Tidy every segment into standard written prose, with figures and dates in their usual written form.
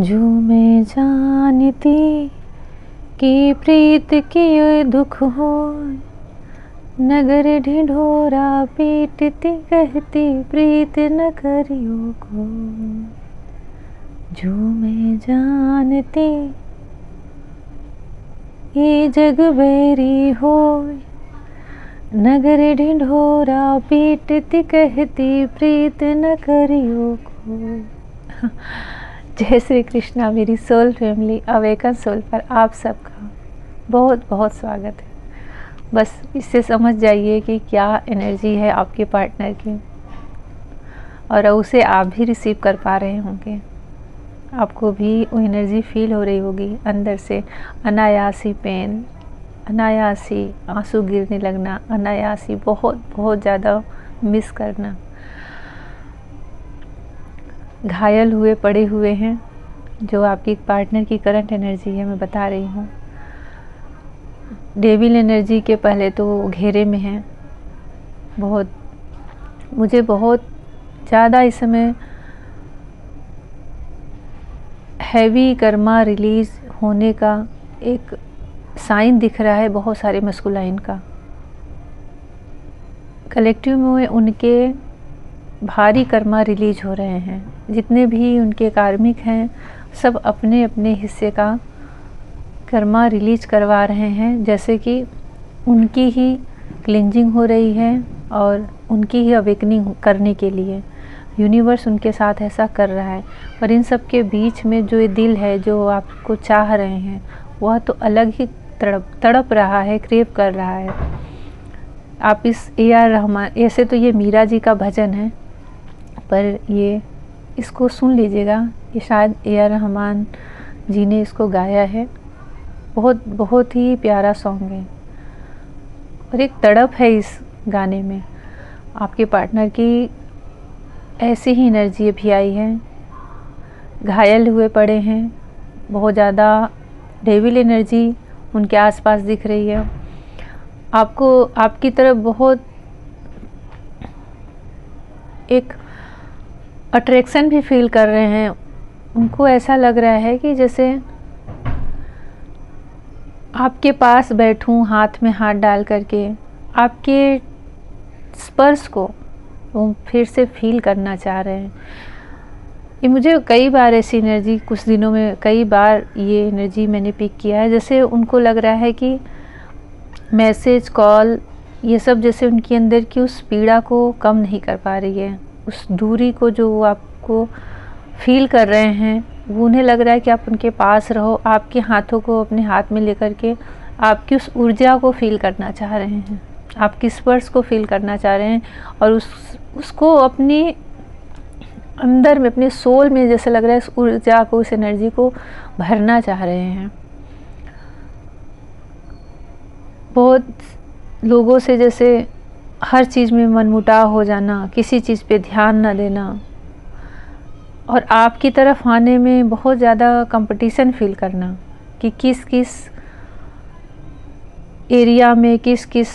जो मैं जानती कि प्रीत की दुख हो, नगर ढिढोरा पीटती कहती प्रीत न करियो को। जो मैं जानती ये जग बैरी हो, नगर ढिढोरा पीटती कहती प्रीत न करियो को। जय श्री कृष्णा मेरी सोल फैमिली अवेकन सोल पर आप सबका बहुत बहुत स्वागत है। बस इससे समझ जाइए कि क्या एनर्जी है आपके पार्टनर की, और उसे आप भी रिसीव कर पा रहे होंगे। आपको भी वो एनर्जी फील हो रही होगी अंदर से, अनायासी पेन, अनायासी आंसू गिरने लगना, अनायासी बहुत बहुत ज़्यादा मिस करना, घायल हुए पड़े हुए हैं। जो आपकी पार्टनर की करंट एनर्जी है मैं बता रही हूँ। डेविल एनर्जी के पहले तो घेरे में है। मुझे बहुत ज़्यादा इस समय हैवी कर्मा रिलीज होने का एक साइन दिख रहा है, बहुत सारे मस्कुलाइन का। कलेक्टिव में उनके भारी कर्मा रिलीज हो रहे हैं। जितने भी उनके कार्मिक हैं सब अपने अपने हिस्से का कर्मा रिलीज करवा रहे हैं, जैसे कि उनकी ही क्लिंजिंग हो रही है और उनकी ही अवेकनिंग करने के लिए यूनिवर्स उनके साथ ऐसा कर रहा है। और इन सब के बीच में जो ये दिल है जो आपको चाह रहे हैं, वह तो अलग ही तड़प रहा है, क्रेव कर रहा है। आप इस AR रहमान, ऐसे तो ये मीरा जी का भजन है, पर ये इसको सुन लीजिएगा। ये शायद AR रहमान जी ने इसको गाया है। बहुत बहुत ही प्यारा सॉन्ग है और एक तड़प है इस गाने में। आपके पार्टनर की ऐसी ही एनर्जी अभी आई है, घायल हुए पड़े हैं, बहुत ज़्यादा डेविल एनर्जी उनके आसपास दिख रही है। आपको आपकी तरफ बहुत एक अट्रैक्शन भी फील कर रहे हैं। उनको ऐसा लग रहा है कि जैसे आपके पास बैठूं, हाथ में हाथ डाल करके आपके स्पर्श को वो फिर से फील करना चाह रहे हैं। ये मुझे कई बार ऐसी एनर्जी कुछ दिनों में कई बार ये एनर्जी मैंने पिक किया है। जैसे उनको लग रहा है कि मैसेज, कॉल, ये सब जैसे उनके अंदर की उस पीड़ा को कम नहीं कर पा रही है। उस दूरी को जो वो आपको फील कर रहे हैं, वो उन्हें लग रहा है कि आप उनके पास रहो, आपके हाथों को अपने हाथ में लेकर के आपकी उस ऊर्जा को फील करना चाह रहे हैं, आपकी स्पर्श को फील करना चाह रहे हैं, और उसको अपनी अंदर में, अपने सोल में जैसे लग रहा है इस ऊर्जा को, इस एनर्जी को भरना चाह रहे हैं। बहुत लोगों से जैसे हर चीज़ में मनमुटाव हो जाना, किसी चीज़ पे ध्यान न देना, और आपकी तरफ आने में बहुत ज़्यादा कंपटीशन फील करना कि किस किस एरिया में, किस किस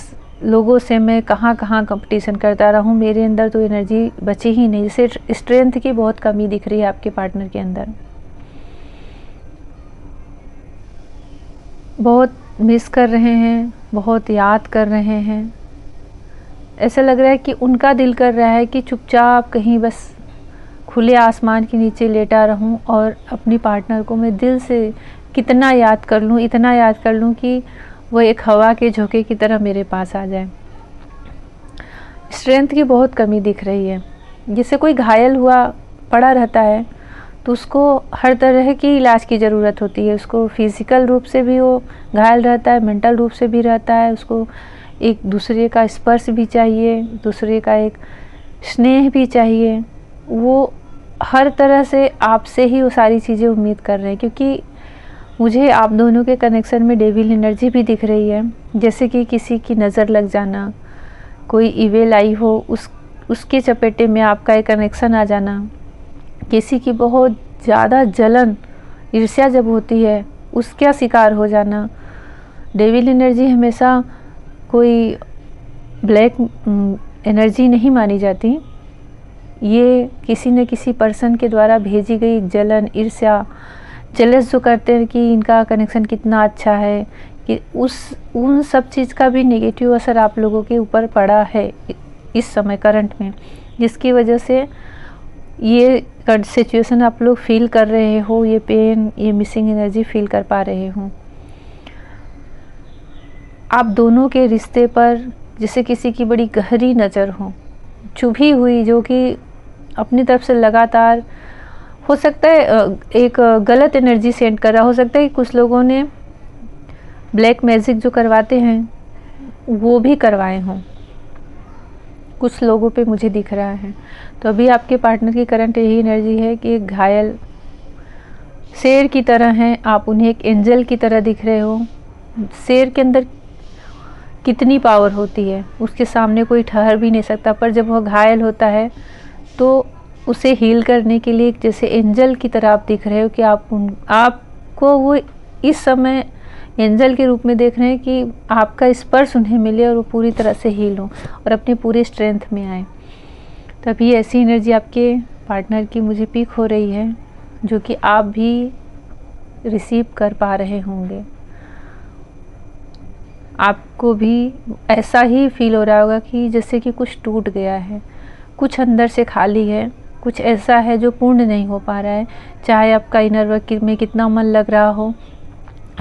लोगों से मैं कहाँ कहाँ कंपटीशन करता रहा हूँ। मेरे अंदर तो एनर्जी बची ही नहीं। जैसे स्ट्रेंथ की बहुत कमी दिख रही है आपके पार्टनर के अंदर। बहुत मिस कर रहे हैं, बहुत याद कर रहे हैं। ऐसा लग रहा है कि उनका दिल कर रहा है कि चुपचाप कहीं बस खुले आसमान के नीचे लेटा रहूं और अपनी पार्टनर को मैं दिल से कितना याद कर लूं, इतना याद कर लूं कि वो एक हवा के झोंके की तरह मेरे पास आ जाए। स्ट्रेंथ की बहुत कमी दिख रही है। जैसे कोई घायल हुआ पड़ा रहता है तो उसको हर तरह की इलाज की ज़रूरत होती है। उसको फिज़िकल रूप से भी वो घायल रहता है, मेंटल रूप से भी रहता है। उसको एक दूसरे का स्पर्श भी चाहिए, दूसरे का एक स्नेह भी चाहिए। वो हर तरह से आपसे ही वो सारी चीज़ें उम्मीद कर रहे हैं, क्योंकि मुझे आप दोनों के कनेक्शन में डेविल एनर्जी भी दिख रही है। जैसे कि किसी की नज़र लग जाना, कोई इवेल आई हो, उसके चपेटे में आपका एक कनेक्शन आ जाना, किसी की बहुत ज़्यादा जलन, ईर्ष्या जब होती है उसका शिकार हो जाना। डेविल एनर्जी हमेशा कोई ब्लैक एनर्जी नहीं मानी जाती। ये किसी न किसी पर्सन के द्वारा भेजी गई जलन, ईर्ष्या, जेलस जो करते हैं कि इनका कनेक्शन कितना अच्छा है, कि उन सब चीज़ का भी नेगेटिव असर आप लोगों के ऊपर पड़ा है इस समय करंट में, जिसकी वजह से ये सिचुएशन आप लोग फील कर रहे हो, ये पेन, ये मिसिंग एनर्जी फील कर पा रहे हो। आप दोनों के रिश्ते पर जैसे किसी की बड़ी गहरी नज़र हो चुभी हुई, जो कि अपनी तरफ से लगातार, हो सकता है एक गलत एनर्जी सेंड कर रहा, हो सकता है कि कुछ लोगों ने ब्लैक मैजिक जो करवाते हैं वो भी करवाए हों, कुछ लोगों पे मुझे दिख रहा है। तो अभी आपके पार्टनर की करंट यही एनर्जी है कि एक घायल शेर की तरह हैं, आप उन्हें एक एंजल की तरह दिख रहे हो। शेर के अंदर कितनी पावर होती है, उसके सामने कोई ठहर भी नहीं सकता, पर जब वह घायल होता है तो उसे हील करने के लिए जैसे एंजल की तरह आप दिख रहे हो, कि आपको वो इस समय एंजल के रूप में देख रहे हैं कि आपका स्पर्श उन्हें मिले और वो पूरी तरह से हील हो और अपने पूरे स्ट्रेंथ में आए। तभी ऐसी एनर्जी आपके पार्टनर की मुझे पिक हो रही है, जो कि आप भी रिसीव कर पा रहे होंगे। आपको भी ऐसा ही फील हो रहा होगा कि जैसे कि कुछ टूट गया है, कुछ अंदर से खाली है, कुछ ऐसा है जो पूर्ण नहीं हो पा रहा है। चाहे आपका इनर वर्क में कितना मन लग रहा हो,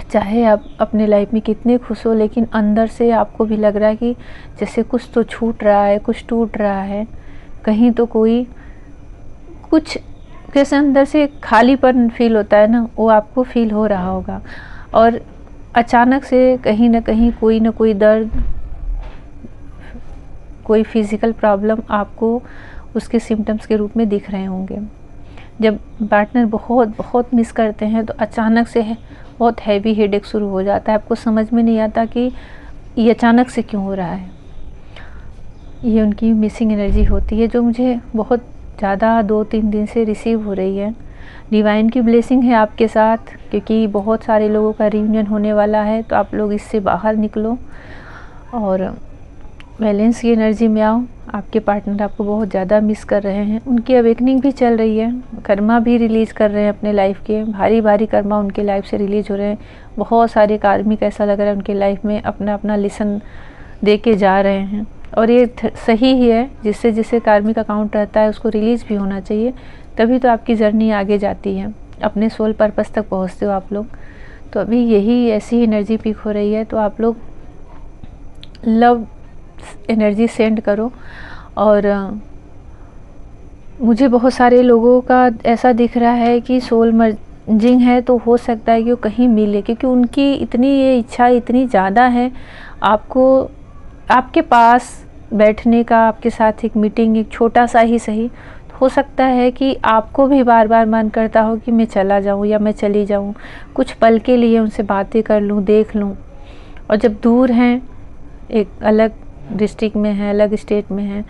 चाहे आप अपने लाइफ में कितने खुश हो, लेकिन अंदर से आपको भी लग रहा है कि जैसे कुछ तो छूट रहा है, कुछ टूट रहा है, कहीं तो कोई कुछ, कैसे अंदर से खालीपन फील होता है ना, वो आपको फील हो रहा होगा। और अचानक से कहीं ना कहीं कोई ना कोई दर्द, कोई फिज़िकल प्रॉब्लम आपको उसके सिम्टम्स के रूप में दिख रहे होंगे। जब पार्टनर बहुत बहुत मिस करते हैं तो अचानक से बहुत हैवी हेडेक शुरू हो जाता है, आपको समझ में नहीं आता कि ये अचानक से क्यों हो रहा है। ये उनकी मिसिंग एनर्जी होती है, जो मुझे बहुत ज़्यादा 2-3 दिन से रिसीव हो रही है। डिवाइन की ब्लेसिंग है आपके साथ, क्योंकि बहुत सारे लोगों का रियूनियन होने वाला है, तो आप लोग इससे बाहर निकलो और बैलेंस की एनर्जी में आओ। आपके पार्टनर आपको बहुत ज़्यादा मिस कर रहे हैं, उनकी अवेकनिंग भी चल रही है, कर्मा भी रिलीज़ कर रहे हैं अपने लाइफ के, भारी भारी कर्मा उनके लाइफ से रिलीज हो रहे हैं। बहुत सारे कार्मिक ऐसा लग रहा है उनके लाइफ में अपना अपना लेसन दे के जा रहे हैं, और ये सही ही है। जिससे जिससे कार्मिक अकाउंट रहता है उसको रिलीज़ भी होना चाहिए, तभी तो आपकी जर्नी आगे जाती है, अपने सोल पर्पस तक पहुँचते हो आप लोग। तो अभी यही ऐसी एनर्जी पिक हो रही है, तो आप लोग लव एनर्जी सेंड करो। और मुझे बहुत सारे लोगों का ऐसा दिख रहा है कि सोल मर्जिंग है, तो हो सकता है कि वो कहीं मिले, क्योंकि उनकी इतनी ये इच्छा इतनी ज़्यादा है आपको आपके पास बैठने का, आपके साथ एक मीटिंग, एक छोटा सा ही सही, हो सकता है कि आपको भी बार बार मन करता हो कि मैं चला जाऊं या मैं चली जाऊं, कुछ पल के लिए उनसे बातें कर लूं, देख लूं। और जब दूर हैं, एक अलग डिस्ट्रिक्ट में है, अलग स्टेट में है,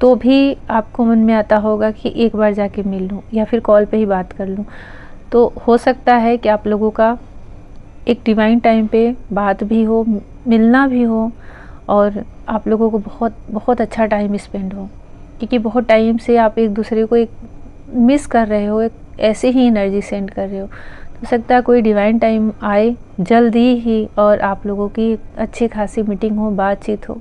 तो भी आपको मन में आता होगा कि एक बार जाके मिल लूं या फिर कॉल पे ही बात कर लूं। तो हो सकता है कि आप लोगों का एक डिवाइन टाइम पे बात भी हो, मिलना भी हो, और आप लोगों को बहुत बहुत अच्छा टाइम स्पेंड हो, क्योंकि बहुत टाइम से आप एक दूसरे को एक मिस कर रहे हो, एक ऐसे ही एनर्जी सेंड कर रहे हो। हो सकता है कोई डिवाइन टाइम आए जल्दी ही और आप लोगों की अच्छी खासी मीटिंग हो, बातचीत हो,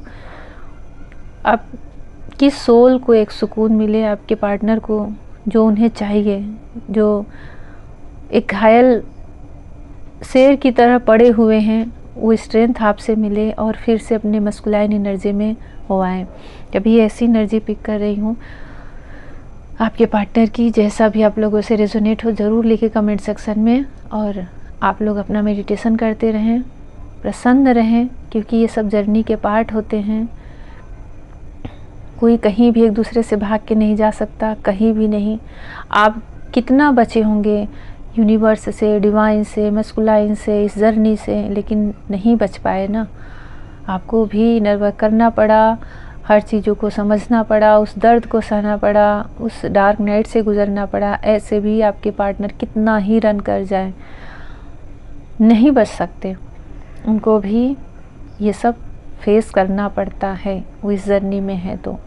आपकी सोल को एक सुकून मिले, आपके पार्टनर को जो उन्हें चाहिए, जो एक घायल शेर की तरह पड़े हुए हैं, वो स्ट्रेंथ आपसे मिले और फिर से अपने मस्कुलाइन एनर्जी में हो आए। कभी ऐसी एनर्जी पिक कर रही हूँ आपके पार्टनर की। जैसा भी आप लोगों से रेजोनेट हो ज़रूर लिखे कमेंट सेक्शन में, और आप लोग अपना मेडिटेशन करते रहें, प्रसन्न रहें, क्योंकि ये सब जर्नी के पार्ट होते हैं। कोई कहीं भी एक दूसरे से भाग के नहीं जा सकता, कहीं भी नहीं। आप कितना बचे होंगे यूनिवर्स से, डिवाइन से, मस्कुलाइन से, इस जर्नी से, लेकिन नहीं बच पाए ना। आपको भी इनर वर्क करना पड़ा, हर चीज़ों को समझना पड़ा, उस दर्द को सहना पड़ा, उस डार्क नाइट से गुजरना पड़ा। ऐसे भी आपके पार्टनर कितना ही रन कर जाए, नहीं बच सकते, उनको भी ये सब फेस करना पड़ता है, वो इस जर्नी में है। तो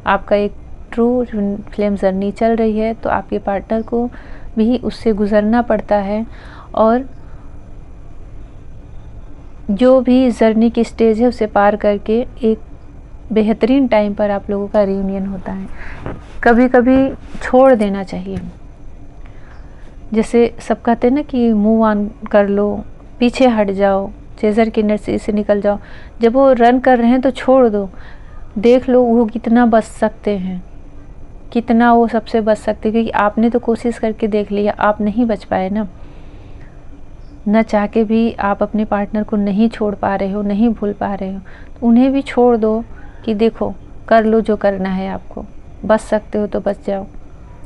आपका एक ट्रू फ्लेम जर्नी चल रही है तो आपके पार्टनर को भी उससे गुजरना पड़ता है, और जो भी जर्नी की स्टेज है उसे पार करके एक बेहतरीन टाइम पर आप लोगों का रियूनियन होता है। कभी कभी छोड़ देना चाहिए, जैसे सब कहते हैं ना कि मूव ऑन कर लो, पीछे हट जाओ, चेजर की इनर्जी से निकल जाओ। जब वो रन कर रहे हैं तो छोड़ दो, देख लो वो कितना बच सकते हैं, कितना वो सबसे बच सकते हैं, क्योंकि आपने तो कोशिश करके देख लिया, आप नहीं बच पाए ना। न चाह के भी आप अपने पार्टनर को नहीं छोड़ पा रहे हो, नहीं भूल पा रहे हो, तो उन्हें भी छोड़ दो कि देखो कर लो जो करना है आपको, बच सकते हो तो बच जाओ,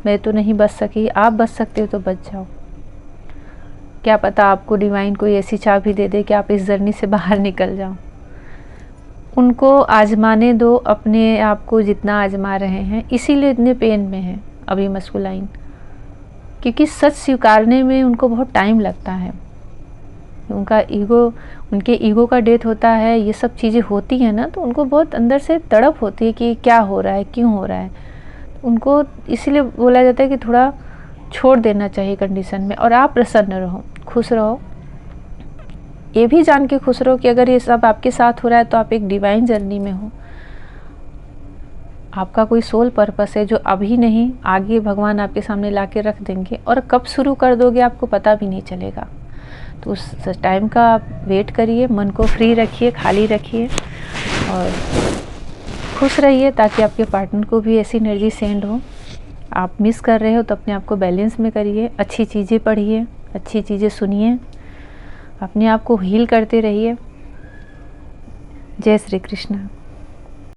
मैं तो नहीं बच सकी, आप बच सकते हो तो बच जाओ। क्या पता आपको डिवाइन कोई ऐसी चाबी दे दे कि आप इस जर्नी से बाहर निकल जाओ। उनको आजमाने दो अपने आप को जितना आजमा रहे हैं, इसीलिए इतने पेन में हैं अभी मस्कुलाइन, क्योंकि सच स्वीकारने में उनको बहुत टाइम लगता है। उनके ईगो का डेथ होता है, ये सब चीज़ें होती हैं ना, तो उनको बहुत अंदर से तड़प होती है कि क्या हो रहा है, क्यों हो रहा है। उनको इसीलिए बोला जाता है कि थोड़ा छोड़ देना चाहिए कंडीशन में, और आप प्रसन्न रहो, खुश रहो, ये भी जान के खुश रहो कि अगर ये सब आपके साथ हो रहा है तो आप एक डिवाइन जर्नी में हो। आपका कोई सोल पर्पस है जो अभी नहीं, आगे भगवान आपके सामने ला के रख देंगे, और कब शुरू कर दोगे आपको पता भी नहीं चलेगा। तो उस टाइम का आप वेट करिए, मन को फ्री रखिए, खाली रखिए और खुश रहिए, ताकि आपके पार्टनर को भी ऐसी एनर्जी सेंड हो। आप मिस कर रहे हो तो अपने आप को बैलेंस में करिए, अच्छी चीज़ें पढ़िए, अच्छी चीज़ें सुनिए, अपने आप को हील करते रहिए। जय श्री कृष्ण।